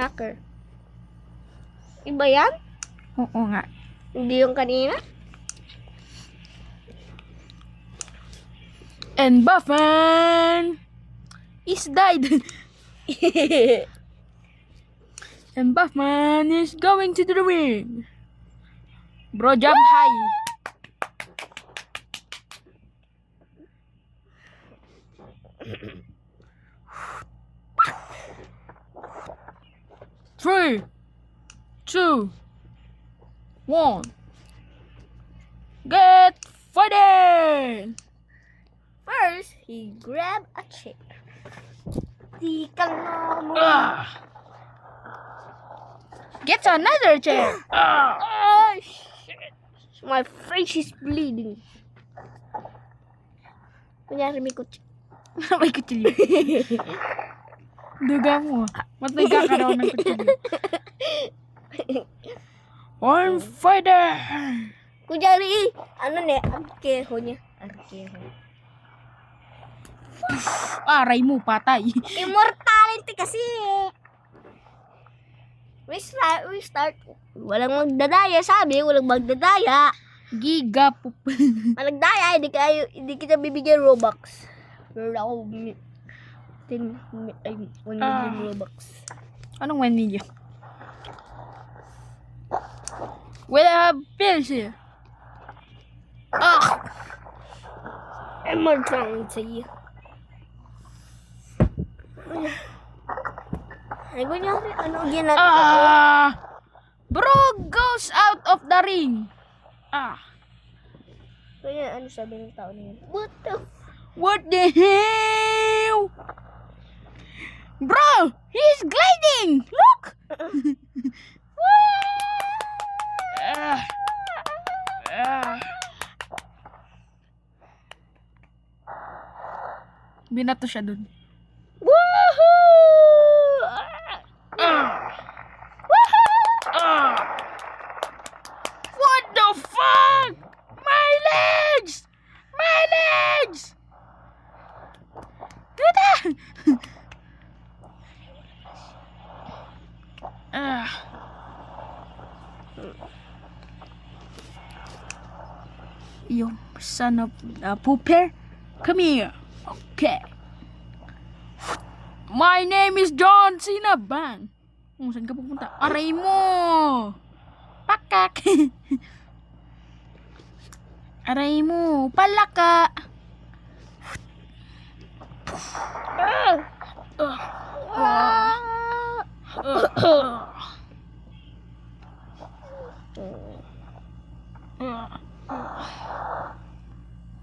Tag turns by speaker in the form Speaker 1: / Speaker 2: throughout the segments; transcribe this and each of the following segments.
Speaker 1: Hacker. Iba yan?
Speaker 2: Oo nga.
Speaker 1: Hindi yung kanina?
Speaker 2: And Buffman is died. And Buffman is going to the ring. Bro, jump high. Three, two, one. Get fighting!
Speaker 1: First, he grabbed a chair. Di ka na mo.
Speaker 2: Gets another chair.
Speaker 1: Ah, shit. My face is bleeding. Kunyari may kutsi.
Speaker 2: May kutsilyo. Duga mo. Matay ka raw ng kutsilyo. I'm fighter.
Speaker 1: Kunyari, ano ne, arkeho niya. Arkeho.
Speaker 2: Aray mo, patay.
Speaker 1: Immortality kasi. We start. Walang magdadaya, sabi. Walang magdadaya.
Speaker 2: Giga poop.
Speaker 1: Malagdaya, hindi kita bibigyan Robux. Pero ako, 1 million Robux.
Speaker 2: Anong 1 million? Well, I have pills here.
Speaker 1: Immortality. Ay, kunyari, ano ginagawa?
Speaker 2: Bro goes out of the ring.
Speaker 1: Kaya ano sabi ng tao na yun?
Speaker 2: What the hell? Bro, he's gliding. Look. Binato siya dun.
Speaker 1: Woohoo!
Speaker 2: What the fuck? My legs! My legs! Tita! You son of a pooper. Come here. Okay. My name is John Cena. Bang. Saan ka pupunta? Aray mo. Pakak. Aray mo. Palaka.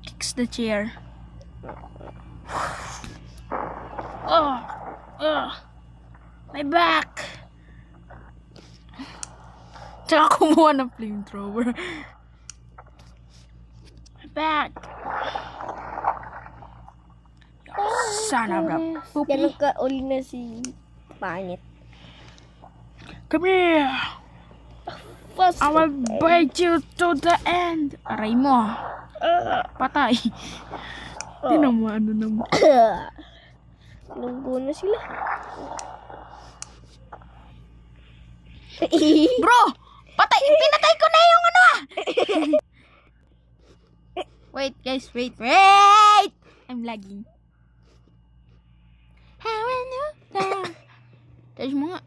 Speaker 2: Kicks the chair. My back. Tsaka kumuha ng flamethrower. My back. Son of a poopy.
Speaker 1: Ganun ka uli na si Pangit.
Speaker 2: Come here.
Speaker 1: First,
Speaker 2: I will bite you to the end. Aray mo. Patay. Tinan mo ano naman.
Speaker 1: Lunggo na sila.
Speaker 2: Bro! Patay! Pinatay ko na yung ano Wait guys, wait! I'm lagging. Touch mo nga.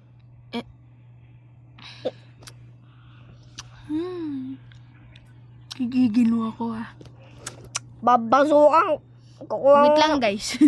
Speaker 2: Gigigil mo ako
Speaker 1: Babasukang.
Speaker 2: Wait lang guys.